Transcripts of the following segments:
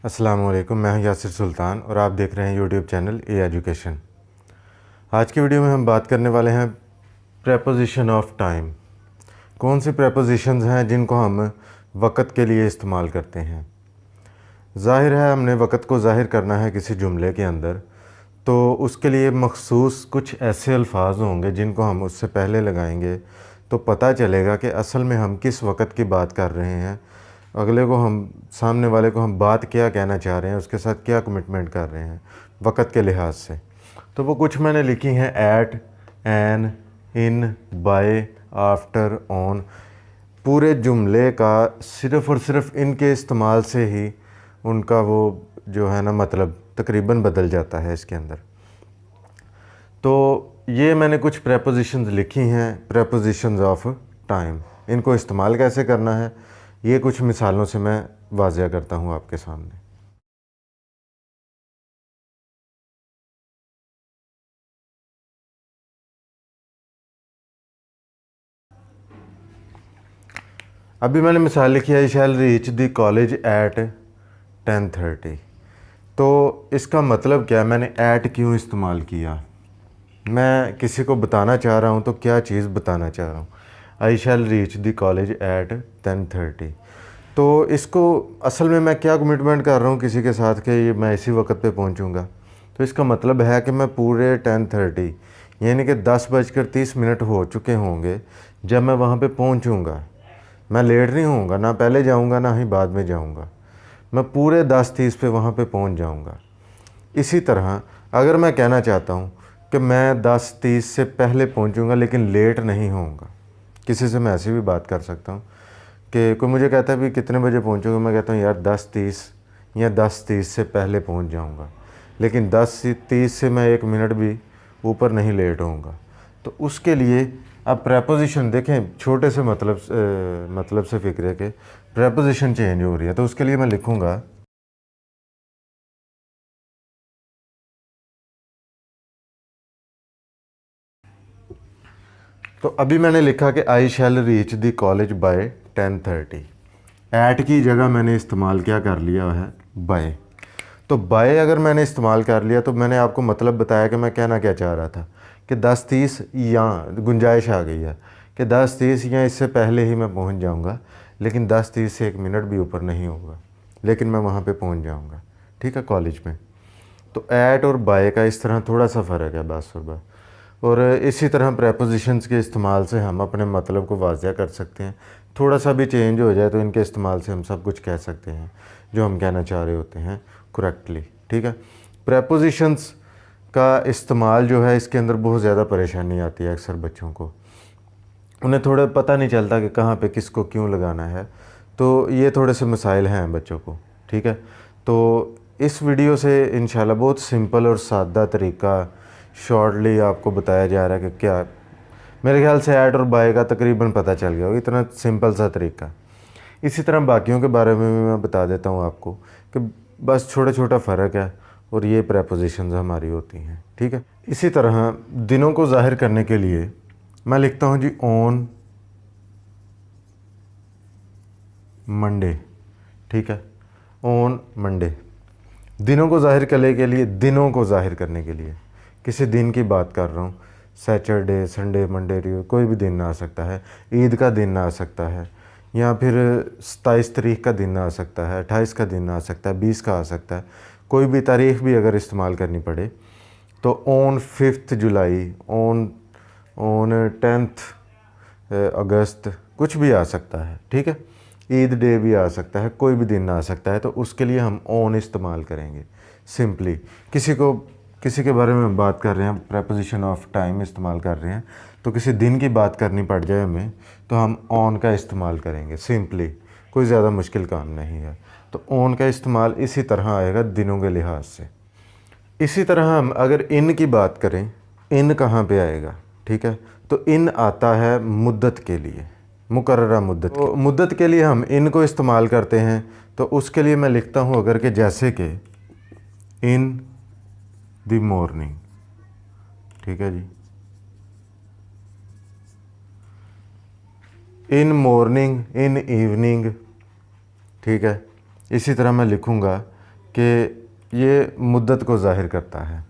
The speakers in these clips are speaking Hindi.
अस्सलाम वालेकुम, मैं हूं यासिर सुल्तान और आप देख रहे हैं यूट्यूब चैनल ए एजुकेशन। आज की वीडियो में हम बात करने वाले हैं प्रेपोजिशन ऑफ टाइम। कौन सी प्रेपोजिशंस हैं जिनको हम वक़्त के लिए इस्तेमाल करते हैं। ज़ाहिर है हमने वक़्त को ज़ाहिर करना है किसी जुमले के अंदर, तो उसके लिए मखसूस कुछ ऐसे अल्फाज होंगे जिनको हम उससे पहले लगाएंगे तो पता चलेगा कि असल में हम किस वक़्त की बात कर रहे हैं, अगले को हम सामने वाले को हम बात क्या कहना चाह रहे हैं, उसके साथ क्या कमिटमेंट कर रहे हैं वक़्त के लिहाज से। तो वो कुछ मैंने लिखी हैं at, an, in, by, after, on. पूरे जुमले का सिर्फ़ और सिर्फ इनके इस्तेमाल से ही उनका वो जो है ना मतलब तकरीबन बदल जाता है इसके अंदर। तो ये मैंने कुछ प्रेपोजिशंस लिखी हैं, प्रेपोजिशंस ऑफ टाइम। इनको इस्तेमाल कैसे करना है ये कुछ मिसालों से मैं वाज़िया करता हूँ आपके सामने। अभी मैंने मिसाल लिखी है, आई shall reach the college eight 10:30। तो इसका मतलब क्या है, मैंने एट क्यों इस्तेमाल किया, मैं किसी को बताना चाह रहा हूँ तो क्या चीज़ बताना चाह रहा हूँ। आई shall reach the college eight 10:30। तो इसको असल में मैं क्या कमिटमेंट कर रहा हूँ किसी के साथ कि ये मैं इसी वक्त पे पहुँचूँगा। तो इसका मतलब है कि मैं पूरे 10:30 यानी कि 10:30 हो चुके होंगे जब मैं वहाँ पे पहुँचूँगा। मैं लेट नहीं होऊंगा, ना पहले जाऊँगा ना ही बाद में जाऊँगा, मैं पूरे 10:30 पे वहाँ पे पहुँच जाऊँगा। इसी तरह अगर मैं कहना चाहता हूँ कि मैं 10:30 से पहले पहुँचूँगा लेकिन लेट नहीं होऊंगा, किसी से मैं ऐसी भी बात कर सकता हूँ कि कोई मुझे कहता है भी कितने बजे पहुँचोगे, मैं कहता हूँ यार 10:30 या 10:30 से पहले पहुँच जाऊँगा, लेकिन 10:30 से मैं 1 मिनट भी ऊपर नहीं लेट होऊंगा। तो उसके लिए अब प्रेपोजिशन देखें, छोटे से मतलब से फ़िक्र है कि प्रेपोजिशन चेंज हो रही है। तो उसके लिए मैं लिखूँगा तो अभी मैंने लिखा कि I shall reach the college by 10:30। Eight की जगह मैंने इस्तेमाल क्या कर लिया है, बाय। तो बाय अगर मैंने इस्तेमाल कर लिया तो मैंने आपको मतलब बताया कि मैं कहना क्या चाह रहा था कि 10:30 या गुंजाइश आ गई है कि 10:30 या इससे पहले ही मैं पहुंच जाऊंगा, लेकिन 10:30 से 1 मिनट भी ऊपर नहीं होगा, लेकिन मैं वहां पे पहुंच जाऊंगा, ठीक है, कॉलेज में। तो ऐट और बाय का इस तरह थोड़ा सा फ़र्क है बस और बस। और इसी तरह प्रेपोजिशंस के इस्तेमाल से हम अपने मतलब को वाज़िया कर सकते हैं। थोड़ा सा भी चेंज हो जाए तो इनके इस्तेमाल से हम सब कुछ कह सकते हैं जो हम कहना चाह रहे होते हैं करेक्टली, ठीक है। प्रेपोजिशंस का इस्तेमाल जो है इसके अंदर बहुत ज़्यादा परेशानी आती है अक्सर बच्चों को, उन्हें थोड़ा पता नहीं चलता कि कहाँ पे किसको क्यों लगाना है। तो ये थोड़े से मसाइल हैं बच्चों को, ठीक है। तो इस वीडियो से इंशाल्लाह बहुत सिंपल और सादा तरीका शॉर्टली आपको बताया जा रहा है कि क्या, मेरे ख्याल से ऐड और बाय का तकरीबन पता चल गया होगा, इतना सिंपल सा तरीका। इसी तरह बाकियों के बारे में भी मैं बता देता हूँ आपको कि बस छोटा छोटा फ़र्क है और ये प्रेपोजिशंस हमारी होती हैं, ठीक है। इसी तरह दिनों को ज़ाहिर करने के लिए मैं लिखता हूँ जी ऑन मंडे, ठीक है, ऑन मंडे। दिनों को ज़ाहिर करने के लिए, दिनों को ज़ाहिर करने के लिए किसी दिन की बात कर रहा हूँ, सैटरडे, संडे, मंडे, कोई भी दिन आ सकता है, ईद का दिन आ सकता है, या फिर 27 तारीख का दिन आ सकता है, 28 का दिन आ सकता है, 20 का आ सकता है, कोई भी तारीख भी अगर इस्तेमाल करनी पड़े तो ऑन 5 जुलाई, ऑन ऑन 10 अगस्त, कुछ भी आ सकता है, ठीक है। ईद डे भी आ सकता है, कोई भी दिन आ सकता है, तो उसके लिए हम ऑन इस्तेमाल करेंगे सिंपली। किसी के बारे में बात कर रहे हैं, प्रेपोजिशन ऑफ टाइम इस्तेमाल कर रहे हैं, तो किसी दिन की बात करनी पड़ जाए हमें तो हम ऑन का इस्तेमाल करेंगे सिंपली, कोई ज़्यादा मुश्किल काम नहीं है। तो ऑन का इस्तेमाल इसी तरह आएगा दिनों के लिहाज से। इसी तरह हम अगर इन की बात करें, इन कहाँ पे आएगा, ठीक है। तो इन आता है मुद्दत के लिए, मुकर्ररा मुद्दत तो मुद्दत के लिए हम इन को इस्तेमाल करते हैं। तो उसके लिए मैं लिखता हूँ अगर कि जैसे कि इन द मॉर्निंग, ठीक है जी, इन मॉर्निंग, इन इवनिंग, ठीक है। इसी तरह मैं लिखूँगा कि ये मुद्दत को ज़ाहिर करता है।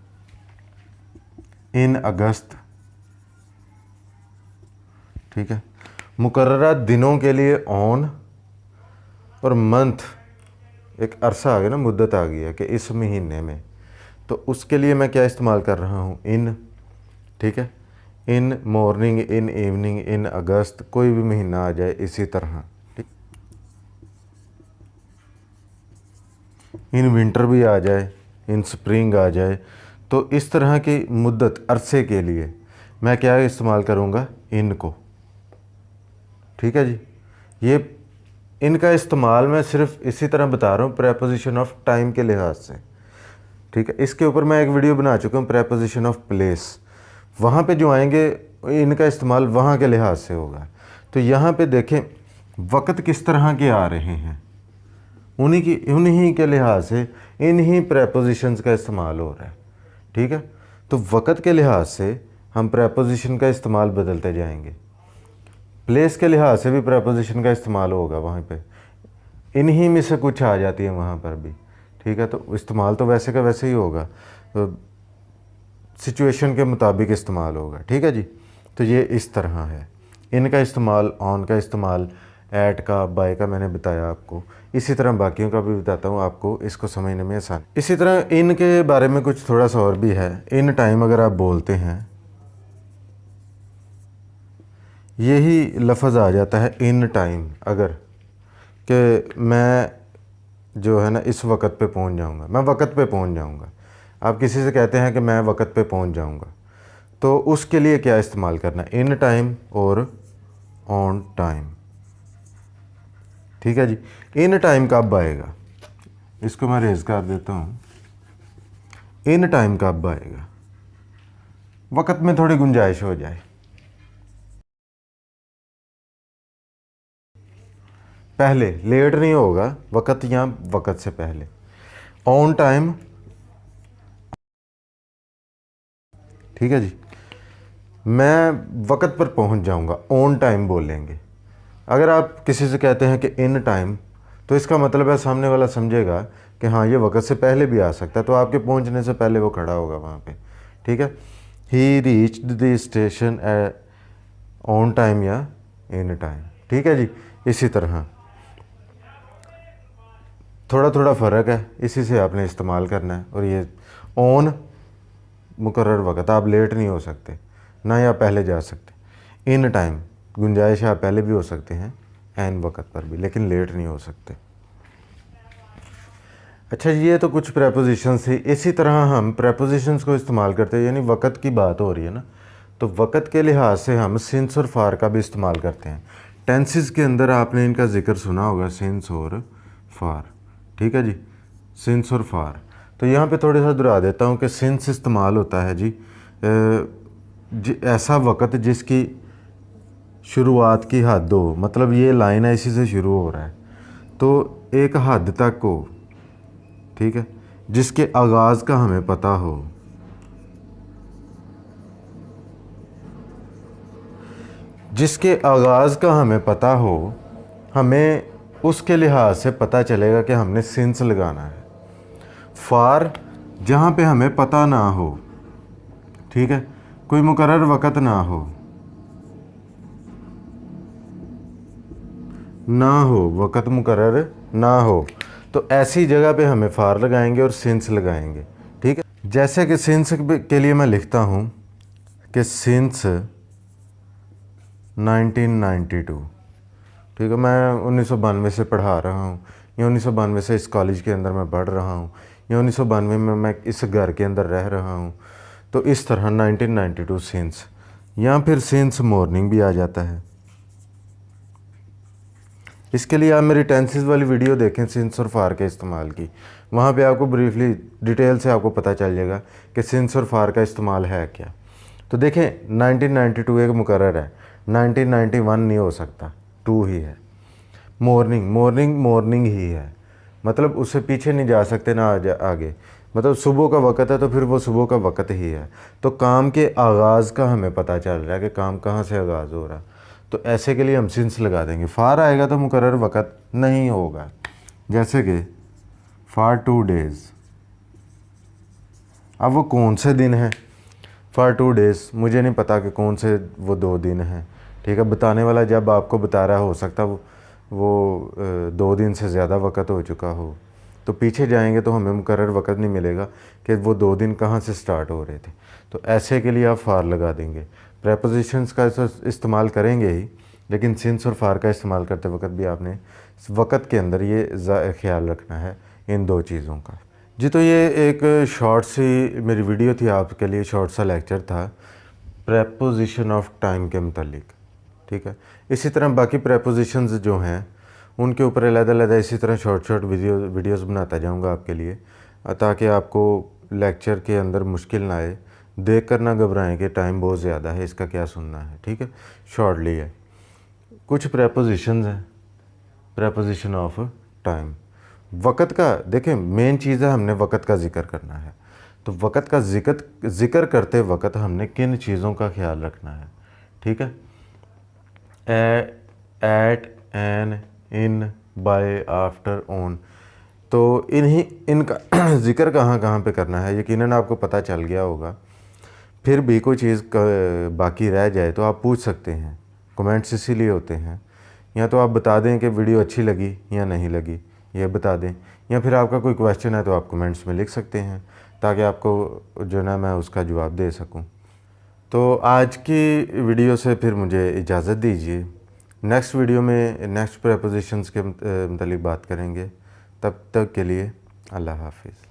इन अगस्त, ठीक है। मुकर्ररा दिनों के लिए ऑन, और मंथ एक अरसा आ गया ना, मुद्दत आ गई है कि इस महीने में, तो उसके लिए मैं क्या इस्तेमाल कर रहा हूँ, इन, ठीक है। इन मॉर्निंग, इन इवनिंग, इन अगस्त, कोई भी महीना आ जाए इसी तरह, ठीक। इन विंटर भी आ जाए, इन स्प्रिंग आ जाए, तो इस तरह की मुद्दत अरसे के लिए मैं क्या इस्तेमाल करूँगा, इन को, ठीक है जी। ये इनका इस्तेमाल मैं सिर्फ इसी तरह बता रहा हूँ प्रेपोजिशन ऑफ टाइम के लिहाज से, ठीक है। इसके ऊपर मैं एक वीडियो बना चुका हूँ प्रेपोजिशन ऑफ प्लेस, वहाँ पे जो आएंगे इनका इस्तेमाल वहाँ के लिहाज से होगा। तो यहाँ पे देखें वक़्त किस तरह के आ रहे हैं, उन्हीं के लिहाज से इन्हीं प्रेपोजिशंस का इस्तेमाल हो रहा है, ठीक है। तो वक़्त के लिहाज से हम प्रेपोजिशन का इस्तेमाल बदलते जाएंगे, प्लेस के लिहाज से भी प्रेपोजिशन का इस्तेमाल होगा, वहाँ पे इन्हीं में से कुछ आ जाती है वहाँ पर भी, ठीक है। तो इस्तेमाल तो वैसे का वैसे ही होगा, तो सिचुएशन के मुताबिक इस्तेमाल होगा, ठीक है जी। तो ये इस तरह है, इनका इस्तेमाल, ऑन का इस्तेमाल, एट का, बाय का मैंने बताया आपको। इसी तरह बाकियों का भी बताता हूँ आपको, इसको समझने में आसान। इसी तरह इन के बारे में कुछ थोड़ा सा और भी है। इन टाइम अगर आप बोलते हैं, यही लफ्ज़ आ जाता है इन टाइम, अगर कि मैं जो है ना इस वक्त पे पहुंच जाऊंगा, मैं वक्त पे पहुंच जाऊंगा। आप किसी से कहते हैं कि मैं वक्त पे पहुंच जाऊंगा, तो उसके लिए क्या इस्तेमाल करना है, इन टाइम और ऑन टाइम, ठीक है जी। इन टाइम कब आएगा, इसको मैं रेज कर देता हूँ। इन टाइम कब आएगा, वक्त में थोड़ी गुंजाइश हो जाए, पहले, लेट नहीं होगा, वक्त या वक्त से पहले। ऑन टाइम, ठीक है जी। मैं वक्त पर पहुंच जाऊंगा, ऑन टाइम बोलेंगे। अगर आप किसी से कहते हैं कि इन टाइम, तो इसका मतलब है सामने वाला समझेगा कि हाँ ये वक्त से पहले भी आ सकता है, तो आपके पहुंचने से पहले वो खड़ा होगा वहाँ पे, ठीक है। ही reached the station on time या इन टाइम, ठीक है जी। इसी तरह थोड़ा थोड़ा फ़र्क है, इसी से आपने इस्तेमाल करना है। और ये ऑन मुकर्रर वक्त, आप लेट नहीं हो सकते, ना ही आप पहले जा सकते। इन टाइम गुंजाइश आप पहले भी हो सकते हैं, एन वक्त पर भी, लेकिन लेट नहीं हो सकते। अच्छा, ये तो कुछ प्रेपोजिशंस थी। इसी तरह हम प्रेपोजिशंस को इस्तेमाल करते हैं, यानी वक्त की बात हो रही है ना, तो वक्त के लिहाज से हम सिंस और फार का भी इस्तेमाल करते हैं। टेंसेस के अंदर आपने इनका जिक्र सुना होगा, सिंस और फार, ठीक है जी, सिंस और फार। तो यहाँ पे थोड़ा सा दोहरा देता हूँ कि सिंस इस्तेमाल होता है जी, ऐसा वक्त जिसकी शुरुआत की हद हो, मतलब ये लाइन है इसी से शुरू हो रहा है, तो एक हद तक हो, ठीक है, जिसके आगाज़ का हमें पता हो, जिसके आगाज़ का हमें पता हो, हमें उसके लिहाज से पता चलेगा कि हमने सिंस लगाना है। फार जहाँ पे हमें पता ना हो, ठीक है, कोई मुकर्रर वक़्त ना हो, वक़्त मुकर्रर ना हो, तो ऐसी जगह पे हमें फार लगाएंगे और सिंस लगाएंगे, ठीक है। जैसे कि सिंस के लिए मैं लिखता हूँ कि सिंस 1992, ठीक है, मैं 1992 से पढ़ा रहा हूँ, या 1992 से इस कॉलेज के अंदर मैं पढ़ रहा हूँ, या 1992 में मैं इस घर के अंदर रह रहा हूँ, तो इस तरह 1992 सिंस, या फिर सिंस मॉर्निंग भी आ जाता है। इसके लिए आप मेरी टेंसेस वाली वीडियो देखें, सिंस और फार के इस्तेमाल की, वहाँ पे आपको ब्रीफली डिटेल से आपको पता चल जाएगा कि सिंस और फार का इस्तेमाल है क्या। तो देखें 1992 एक मुकर्रर है, 1991 नहीं हो सकता, 2 ही है। मॉर्निंग ही है, मतलब उससे पीछे नहीं जा सकते ना आगे, मतलब सुबह का वक़्त है तो फिर वो सुबह का वक़्त ही है। तो काम के आगाज़ का हमें पता चल रहा है कि काम कहाँ से आगाज़ हो रहा है, तो ऐसे के लिए हम सिंस लगा देंगे। फार आएगा तो मुकर्रर वक़्त नहीं होगा, जैसे कि फॉर 2 डेज़। अब वो कौन से दिन हैं? फॉर 2 डेज़, मुझे नहीं पता कि कौन से वो 2 दिन हैं, ठीक है। बताने वाला जब आपको बता रहा हो सकता वो 2 दिन से ज़्यादा वक्त हो चुका हो, तो पीछे जाएंगे तो हमें मुकर्रर वक्त नहीं मिलेगा कि वो 2 दिन कहाँ से स्टार्ट हो रहे थे। तो ऐसे के लिए आप फार लगा देंगे। प्रेपोजिशंस का इस्तेमाल करेंगे ही, लेकिन सिंस और फार का इस्तेमाल करते वक्त भी आपने वक्त के अंदर ये ख्याल रखना है इन 2 चीज़ों का। जी, तो ये एक शॉर्ट सी मेरी वीडियो थी आपके लिए, शॉर्ट सा लेक्चर था प्रेपोजिशन ऑफ टाइम के मुतालिक, ठीक है। इसी तरह बाकी प्रेपोजिशंस जो हैं उनके ऊपर अलग-अलग इसी तरह शॉर्ट वीडियोस बनाता जाऊंगा आपके लिए, ताकि आपको लेक्चर के अंदर मुश्किल ना आए, देख कर ना घबराएं कि टाइम बहुत ज़्यादा है, इसका क्या सुनना है, ठीक है। शॉर्टली है, कुछ प्रेपोजिशंस हैं, प्रेपोजिशन ऑफ टाइम। वक़्त का देखें, मेन चीज़ है हमने वक़्त का ज़िक्र करना है। तो वक़्त का ज़िक्र करते वक्त हमने किन चीज़ों का ख्याल रखना है, ठीक है। At, an, in, by, after, on, तो इनका ज़िक्र कहाँ कहाँ पे करना है यकीनन आपको पता चल गया होगा। फिर भी कोई चीज़ बाकी रह जाए तो आप पूछ सकते हैं, कमेंट्स इसीलिए होते हैं। या तो आप बता दें कि वीडियो अच्छी लगी या नहीं लगी, ये बता दें, या फिर आपका कोई क्वेश्चन है तो आप कमेंट्स में लिख सकते हैं, ताकि आपको जो ना मैं उसका जवाब दे सकूं। तो आज की वीडियो से फिर मुझे इजाज़त दीजिए। नेक्स्ट वीडियो में नेक्स्ट प्रेपोजिशंस के मतलब बात करेंगे। तब तक के लिए अल्लाह हाफिज़।